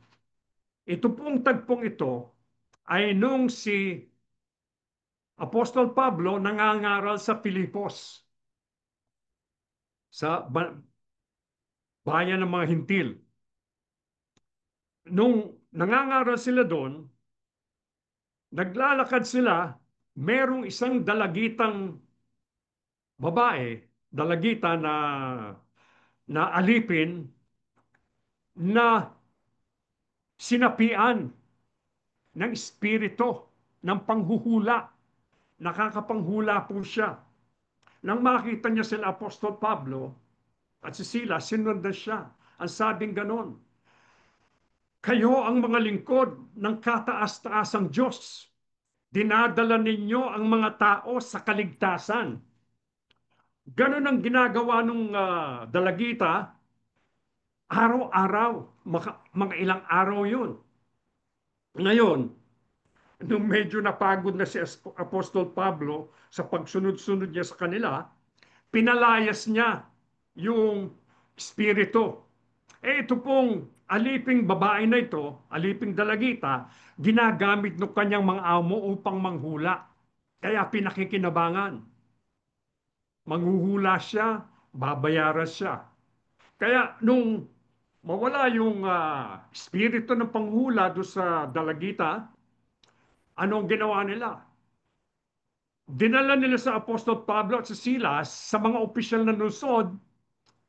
Speaker 3: Ito pong tagpong ito ay nung si Apostol Pablo nangangaral sa Filipos, sa bayan ng mga Hintil. Nung nangangaral sila doon, Naglalakad sila, merong isang dalagitang babae, dalagita na alipin na sinapian ng espiritu ng panghuhula. Nakakapanghula po siya. Nang makita niya sila Apostol Pablo at si Silas, sinundan siya. Ang sabing ganon, kayo ang mga lingkod ng kataas-taasang Diyos. Dinadala ninyo ang mga tao sa kaligtasan. Ganon ang ginagawa ng dalagita, araw-araw, mga ilang araw yun. Ngayon, nung medyo napagod na si Apostol Pablo sa pagsunod-sunod niya sa kanila, pinalayas niya yung espiritu. Ito pong aliping babae na ito, aliping dalagita, ginagamit ng kanyang mga amo upang manghula. Kaya pinakikinabangan. Manghuhula siya, babayaran siya. Kaya nung mawala yung espiritu ng panghula doon sa dalagita, anong ginawa nila? Dinala nila sa Apostol Pablo at sa Silas sa mga opisyal na lungsod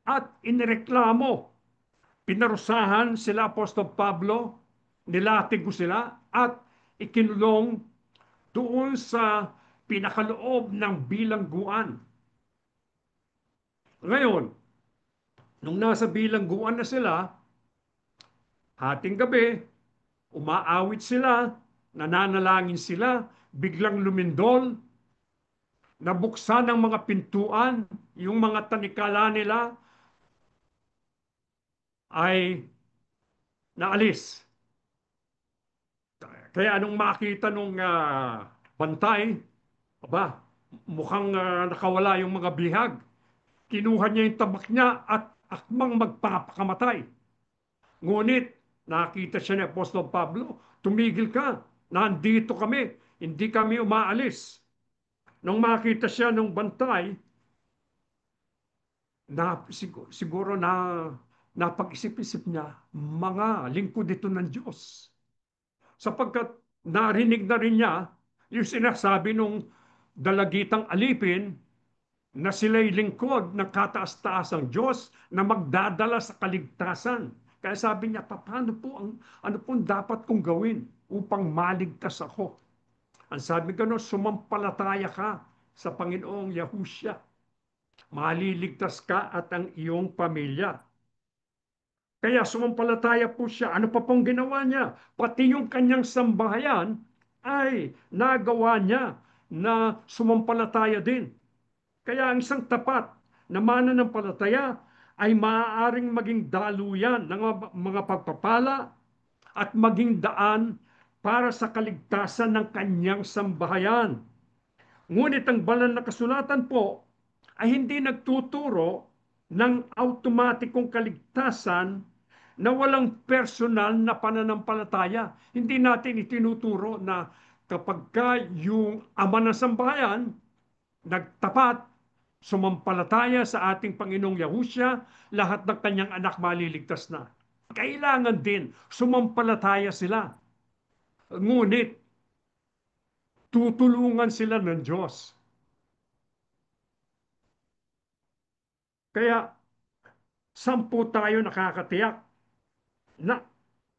Speaker 3: at inireklamo. Pinarusahan sila Apostol Pablo, nilatig ko sila at ikinulong doon sa pinakaloob ng bilangguan. Ngayon, nung nasa bilangguan na sila, hating gabi, umaawit sila, nananalangin sila, biglang lumindol, nabuksan ng mga pintuan, yung mga tanikala nila ay naalis. Kaya anong makita nung bantay, aba, mukhang nakawala yung mga bihag. Kinuha niya yung tabak niya at akmang magpapakamatay. Ngunit nakita siya ni Apostol Pablo, tumigil ka, nandito kami, hindi kami umaalis. Nung makita siya ng bantay, siguro na napag-isip-isip niya, mga lingkod dito ng Diyos. Sapagkat narinig na rin niya yung sinasabi nung dalagitang alipin na sila'y lingkod ng kataas-taasang Diyos na magdadala sa kaligtasan. Kaya sabi niya, ano pong dapat kong gawin upang maligtas ako? Ang sabi gano'n, sumampalataya ka sa Panginoong Yahusya. Maliligtas ka at ang iyong pamilya. Kaya sumampalataya po siya. Ano pa pong ginawa niya? Pati yung kanyang sambahayan ay nagawa niya na sumampalataya din. Kaya ang isang tapat na mananampalataya ay maaaring maging daluyan ng mga pagpapala at maging daan para sa kaligtasan ng kanyang sambahayan. Ngunit ang banal na kasulatan po ay hindi nagtuturo ng automatikong kaligtasan na walang personal na pananampalataya. Hindi natin itinuturo na kapag yung ama ng sambahayan nagtapat, sumampalataya sa ating Panginoong Yahusya, lahat ng kanyang anak maliligtas na. Kailangan din sumampalataya sila. Ngunit, tutulungan sila ng Diyos. Kaya, sampu tayo nakakatiyak na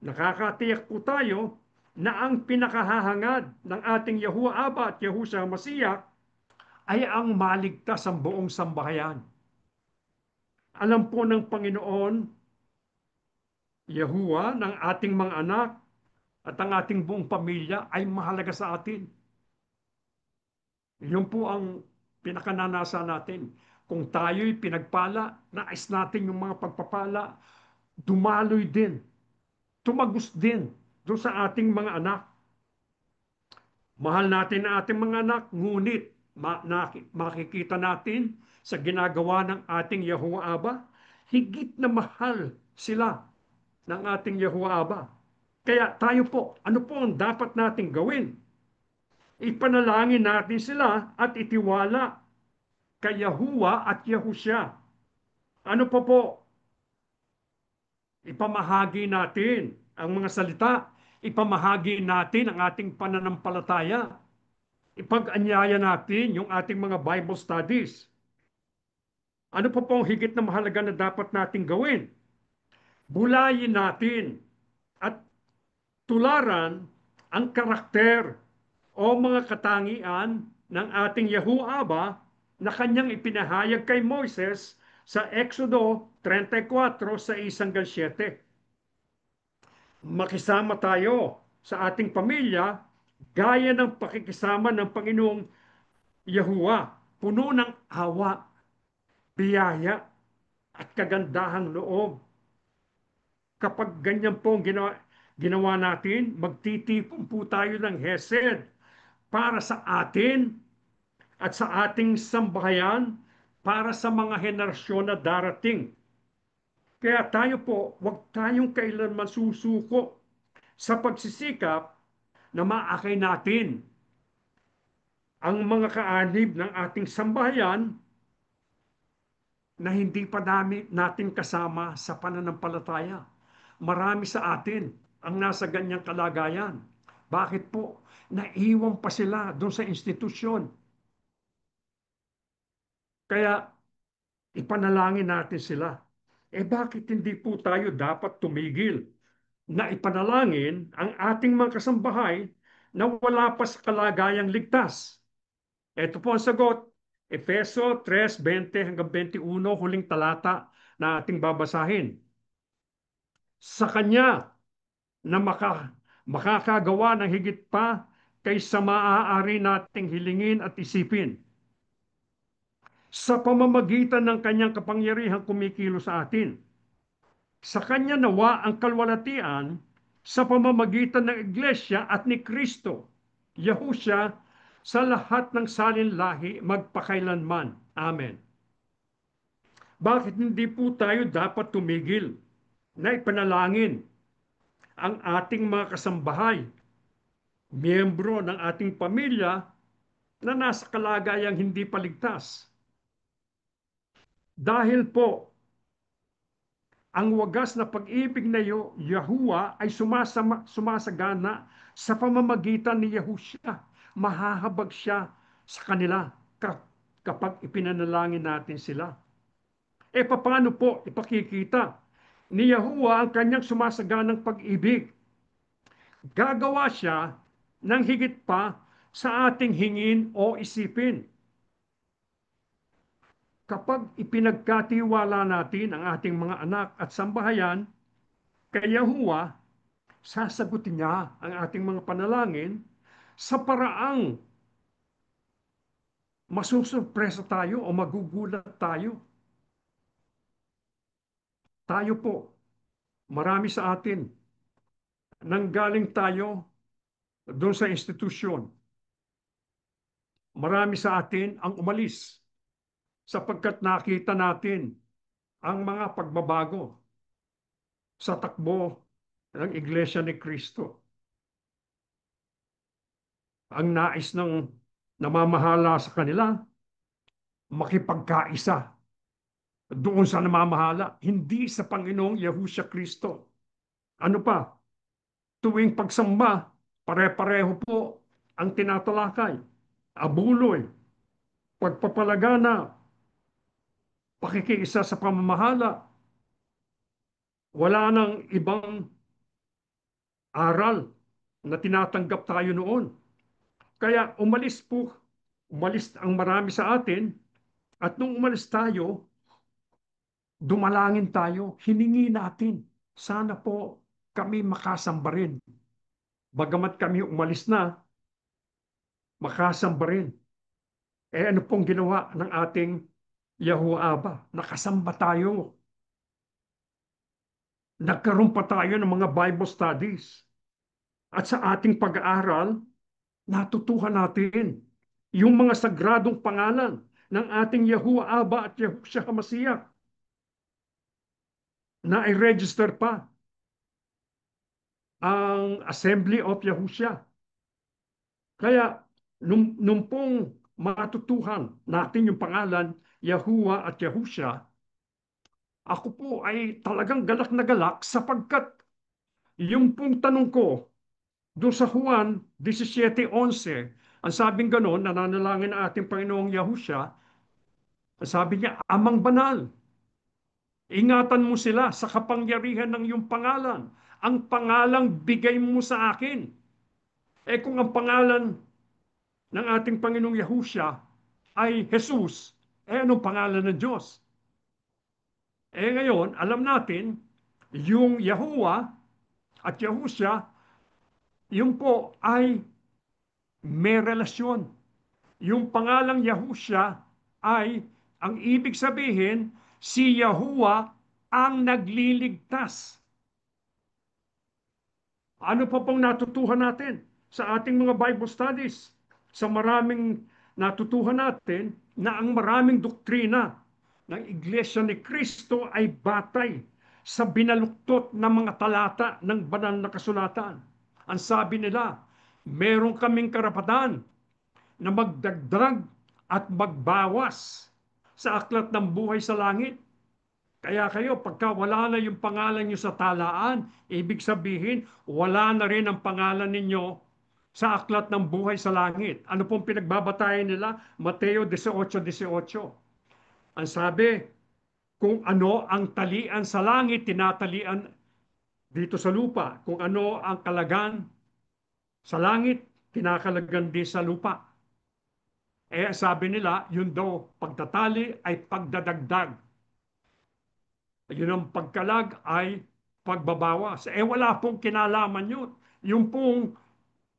Speaker 3: nakakatiyak po tayo na ang pinakahahangad ng ating Yahuwah Aba at Yahusha Masiyak ay ang maligtas ang buong sambahayan. Alam po ng Panginoon, Yahuwah, ng ating mga anak at ang ating buong pamilya ay mahalaga sa atin. Yun po ang pinakananasa natin. Kung tayo'y pinagpala, nais natin yung mga pagpapala, dumaloy din, tumagos din doon sa ating mga anak. Mahal natin ang ating mga anak, ngunit makikita natin sa ginagawa ng ating Yahuwah Aba, higit na mahal sila ng ating Yahuwah Aba. Kaya tayo po, ano po ang dapat nating gawin? Ipanalangin natin sila at itiwala kay Yahuwah at Yahusya. Ano po? Ipamahagi natin ang mga salita. ipamahagi natin ang ating pananampalataya. Ipag-anyaya natin yung ating mga Bible studies. Ano pa po ang higit na mahalaga na dapat nating gawin? Bulayin natin at tularan ang karakter o mga katangian ng ating Yahuwah na kanyang ipinahayag kay Moises sa Exodo 34, 6-7. Makisama tayo sa ating pamilya gaya ng pakikisama ng Panginoong Yahuwah, puno ng awa, biyaya at kagandahang loob. Kapag ganyan po ang ginawa natin, magtitipon po tayo ng hesed para sa atin at sa ating sambahayan, para sa mga henerasyon na darating. Kaya tayo po, huwag tayong kailanman susuko sa pagsisikap na maakay natin ang mga kaanib ng ating sambahayan na hindi pa natin kasama sa pananampalataya. Marami sa atin ang nasa ganyang kalagayan. Bakit po? Naiwan pa sila doon sa institusyon. Kaya ipanalangin natin sila. Bakit hindi po tayo dapat tumigil na ipanalangin ang ating mga kasambahay na wala pa sa kalagayang ligtas? Ito po ang sagot. Efeso 3:20-21, huling talata na ating babasahin. Sa Kanya na makakagawa ng higit pa kaysa maaari nating hilingin at isipin, sa pamamagitan ng Kanyang kapangyarihang kumikilo sa atin. Sa Kanya nawa ang kalwalatian sa pamamagitan ng Iglesia at ni Kristo, Yahusya, sa lahat ng salinlahi magpakailanman. Amen. Bakit hindi po tayo dapat tumigil na ipanalangin ang ating mga kasambahay, miyembro ng ating pamilya na nasa kalagayang hindi paligtas? Dahil po, ang wagas na pag-ibig na Yahuwah ay sumasagana sa pamamagitan ni Yahusya. Mahahabag siya sa kanila kapag ipinanalangin natin sila. Paano po ipakikita ni Yahuwah ang kanyang sumasaganang pag-ibig? Gagawa siya ng higit pa sa ating hingin o isipin. Kapag ipinagkatiwala natin ang ating mga anak at sambahayan kay Yahuwah, sasagutin niya ang ating mga panalangin sa paraang masusurpresa tayo o magugulat tayo. Tayo po, marami sa atin, nanggaling tayo doon sa institusyon. Marami sa atin ang umalis sapagkat nakita natin ang mga pagbabago sa takbo ng Iglesia ni Kristo. Ang nais ng namamahala sa kanila, makipagkaisa doon sa namamahala, hindi sa Panginoong Yahusya Kristo. Ano pa? Tuwing pagsamba, pare-pareho po ang tinatalakay. Abuloy, pagpapalagana, pakikiisa sa pamamahala. Wala nang ibang aral na tinatanggap tayo noon. Kaya umalis ang marami sa atin, at nung umalis tayo, dumalangin tayo, hiningi natin, sana po kami makasamba rin. Bagamat kami umalis na, makasamba rin. Ano pong ginawa ng ating Yahuwah? Nakasamba tayo. Nagkaroon pa tayo ng mga Bible studies. At sa ating pag-aaral, natutuhan natin yung mga sagradong pangalan ng ating Yahuwah at Yahushua HaMashiach na i-register pa ang Assembly of Yahushua. Kaya nung pong matutuhan natin yung pangalan Yahuwah at Yahushua, ako po ay talagang galak na galak sapagkat yung pong tanong ko, Doon sa Juan 17:11, ang sabing ganon, nananalangin ang ating Panginoong Yahusya, ang sabi niya, Amang banal, ingatan mo sila sa kapangyarihan ng iyong pangalan. Ang pangalang bigay mo sa akin. Kung ang pangalan ng ating Panginoong Yahusya ay Jesus, anong pangalan ng Diyos? Ngayon, alam natin, yung Yahuwah at Yahusya, yun po ay may relasyon. Yung pangalang Yahusya ay, ang ibig sabihin, si Yahuwah ang nagliligtas. Ano pa pong natutuhan natin sa ating mga Bible studies? Sa maraming natutuhan natin na ang maraming doktrina ng Iglesia ni Cristo ay batay sa binaluktot na mga talata ng banal na kasulatan. Ang sabi nila, meron kaming karapatan na magdagdag at magbawas sa aklat ng buhay sa langit. Kaya kayo, pagka wala na yung pangalan nyo sa talaan, ibig sabihin, wala na rin ang pangalan ninyo sa aklat ng buhay sa langit. Ano pong pinagbabatayan nila? Mateo 18:18. Ang sabi, kung ano ang talian sa langit, tinatalian dito sa lupa. Kung ano ang kalagan sa langit, kinakalagan din sa lupa. Sabi nila, yun daw, pagtatali ay pagdadagdag. Yun ang pagkalag ay pagbabawas. Wala pong kinalaman yun. Yung pong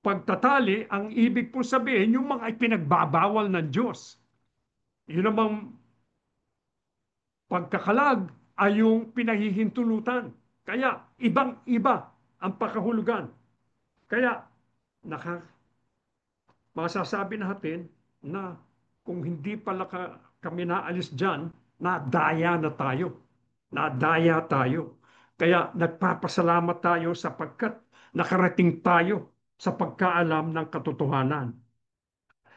Speaker 3: pagtatali, ang ibig po sabihin, yung mga ipinagbabawal ng Diyos. Yun namang pagkakalag ay yung pinahihintulutan. Kaya ibang-iba ang pakahulugan. Kaya masasabi natin na kung hindi pala kami naalis dyan, nadaya na tayo. Nadaya tayo. Kaya nagpapasalamat tayo sapagkat nakarating tayo sa pagkaalam ng katotohanan.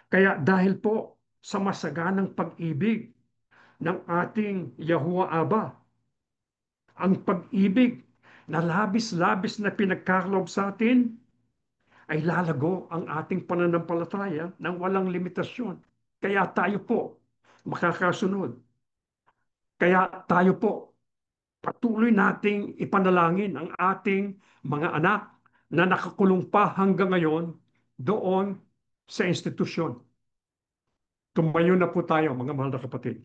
Speaker 3: Kaya dahil po sa masaganang pag-ibig ng ating Yahuwah Aba, ang pag-ibig na labis-labis na pinagkaloob sa atin, ay lalago ang ating pananampalataya ng walang limitasyon. Kaya tayo po makakasunod. Kaya tayo po patuloy nating ipanalangin ang ating mga anak na nakakulong pa hanggang ngayon doon sa institusyon. Tumayo na po tayo, mga mahal na kapatid.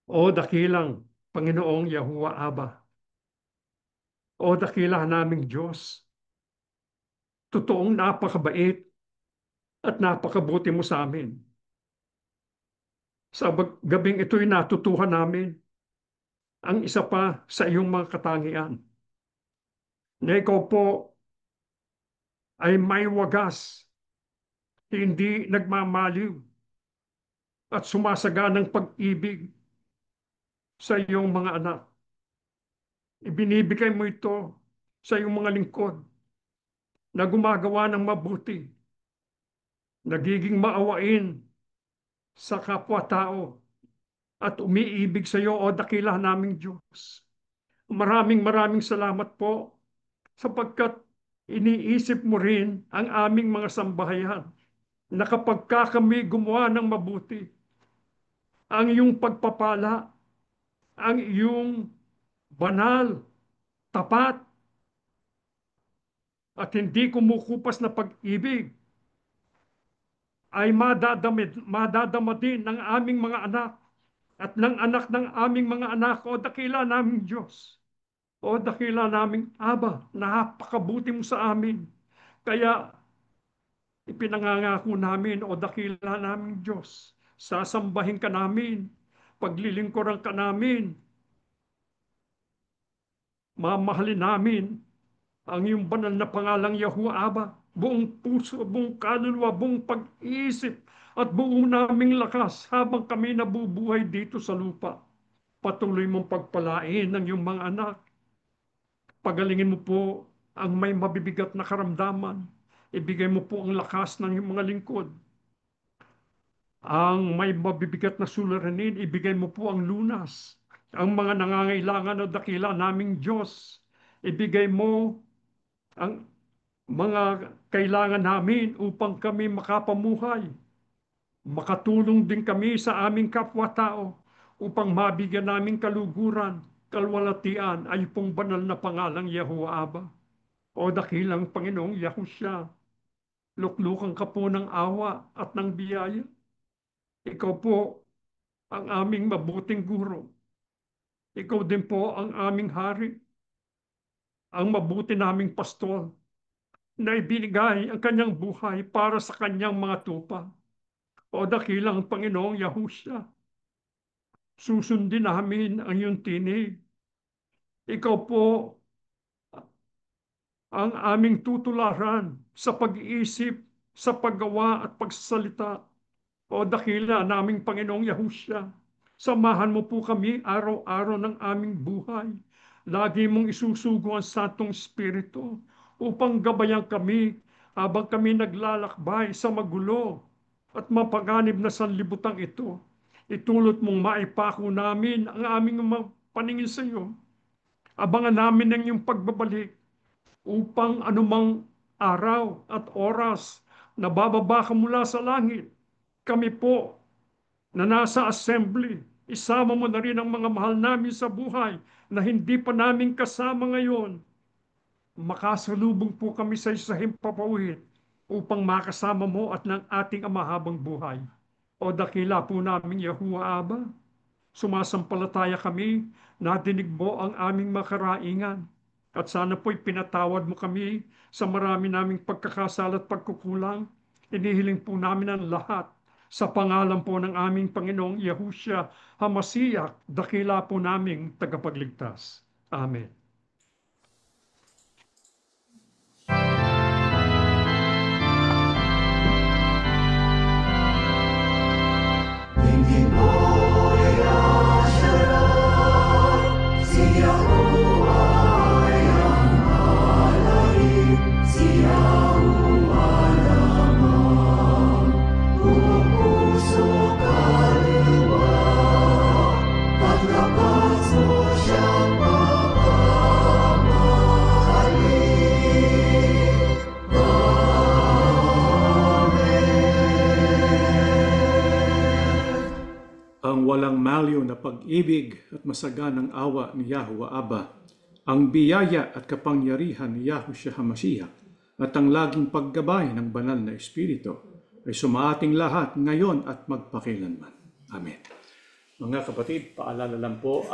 Speaker 3: O dakilang Panginoong Yahuwah Aba, o dakila naming Diyos, totoong napakabait at napakabuti mo sa amin. Sa gabing ito'y natutuhan namin ang isa pa sa iyong mga katangian, na ikaw po ay may wagas, hindi nagmamaliw, at sumasaganang pag-ibig sa iyong mga anak. Ibinibigay mo ito sa iyong mga lingkod na gumagawa ng mabuti, nagiging maawain sa kapwa-tao, at umiibig sa iyo, o dakila naming Diyos. Maraming salamat po sapagkat iniisip mo rin ang aming mga sambahayan na kapag kami gumawa ng mabuti, ang iyong pagpapala, ang iyong banal, tapat, at hindi kumukupas na pag-ibig ay madadama din ng aming mga anak at ng anak ng aming mga anak, o dakila naming Diyos. O dakila naming Aba, napakabuti mo sa amin. Kaya ipinangangako namin, o dakila naming Diyos, sasambahin ka namin, paglilingkuran ka namin, mamahalin namin ang iyong banal na pangalang Yahuwah Aba, buong puso, buong kaluluwa, buong pag-isip, at buong naming lakas habang kami nabubuhay dito sa lupa. Patuloy mong pagpalain ng iyong mga anak. Pagalingin mo po ang may mabibigat na karamdaman. Ibigay mo po ang lakas ng iyong mga lingkod. Ang may mabibigat na suliranin, ibigay mo po ang lunas. Ang mga nangangailangan o dakila naming Diyos, ibigay mo ang mga kailangan namin upang kami makapamuhay. Makatulong din kami sa aming kapwa-tao upang mabigyan namin kaluguran, kalwalatian ay pong banal na pangalang Yahuwah Aba. O dakilang Panginoong Yahusya, luklukan ka po ng awa at ng biyaya. Ikaw po ang aming mabuting guro. Ikaw din po ang aming hari, ang mabuti naming pastor na ibinigay ang kanyang buhay para sa kanyang mga tupa. O dakilang Panginoong Yahusya, susundin namin ang iyong tinig. Ikaw po ang aming tutularan sa pag-iisip, sa paggawa at pagsasalita. O dakila naming Panginoong Yahusya, samahan mo po kami araw-araw ng aming buhay. Lagi mong isusugo ang Santong Espiritu upang gabayan kami habang kami naglalakbay sa magulo at mapanganib na sanlibutan ito. Itulot mong maipako namin ang aming paningin sa iyo. Abangan namin ang iyong pagbabalik upang anumang araw at oras na bababa ka mula sa langit, kami po na nasa assembly, isama mo na rin ang mga mahal namin sa buhay na hindi pa namin kasama ngayon. Makasalubong po kami sa himpapawid upang makasama mo at ng ating amahabang buhay. O dakila po namin Yahuwah Aba, sumasampalataya kami, nadinig mo ang aming makaraingan. At sana po'y pinatawad mo kami sa marami naming pagkakasala at pagkukulang. Inihiling po namin ang lahat sa pangalan po ng aming Panginoong Yahusya HaMashiach, dakila po naming tagapagligtas. Amen.
Speaker 2: Hindi mo iasyaran, si Yahuwah ay ang alahin, si Yahuwah lamang. Buong puso kaluluwa, at lakas mo siyang mapapamahalin.
Speaker 4: Ang walang maliw na pag-ibig at masaganang awa ni Yahuwah Aba, ang biyaya at kapangyarihan ni Yahushua HaMashiach, at ang laging paggabay ng banal na Espiritu ay sumaating lahat ngayon at magpakilanman. Amen. Mga kapatid, paalala lang po,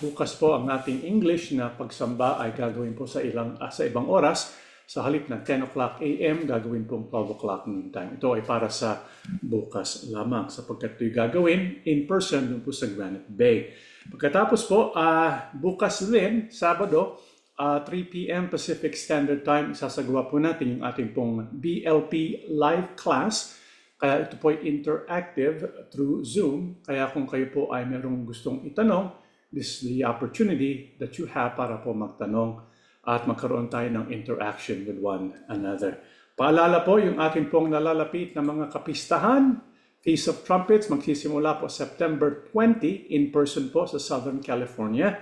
Speaker 4: bukas po ang ating English na pagsamba ay gagawin po sa ibang oras. Sa halip ng 10 o'clock a.m., gagawin pong 12 o'clock noon time. Ito ay para sa bukas lamang sapagkat ito'y gagawin in person dun po sa Granite Bay. Pagkatapos po, bukas din, Sabado, 3 p.m. Pacific Standard Time, isasagawa po natin yung ating pong BLP live class. Kaya ito po ay interactive through Zoom. Kaya kung kayo po ay merong gustong itanong, this is the opportunity that you have para po magtanong at magkaroon tayo ng interaction with one another. Paalala po, yung ating pong nalalapit na mga kapistahan, Feast of Trumpets, magsisimula po September 20 in person po sa Southern California.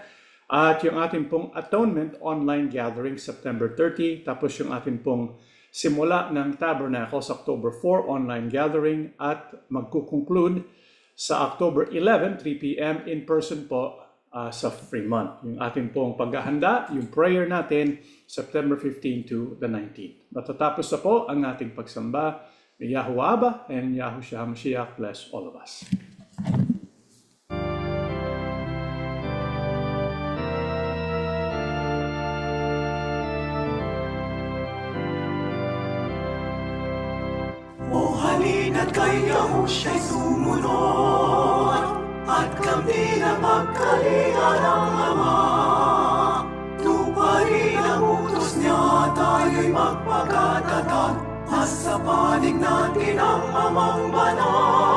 Speaker 4: At yung ating pong Atonement online gathering September 30. Tapos yung ating pong simula ng Tabernacles October 4 online gathering at magkukonclude sa October 11, 3 p.m. in person po sa Fremont. Yung ating pong paghahanda, yung prayer natin, September 15 to the 19th. Matatapos na po ang ating pagsamba ni Yahuwah Aba and Yahushua HaMashiach. Bless all of us.
Speaker 2: O halina't kay Yahusya'y sumunod, at kami na magkalihan ang Ama. Tuparin ang utos niya, tayo'y magpakatatag, at sa panig natin ang Amang Banal.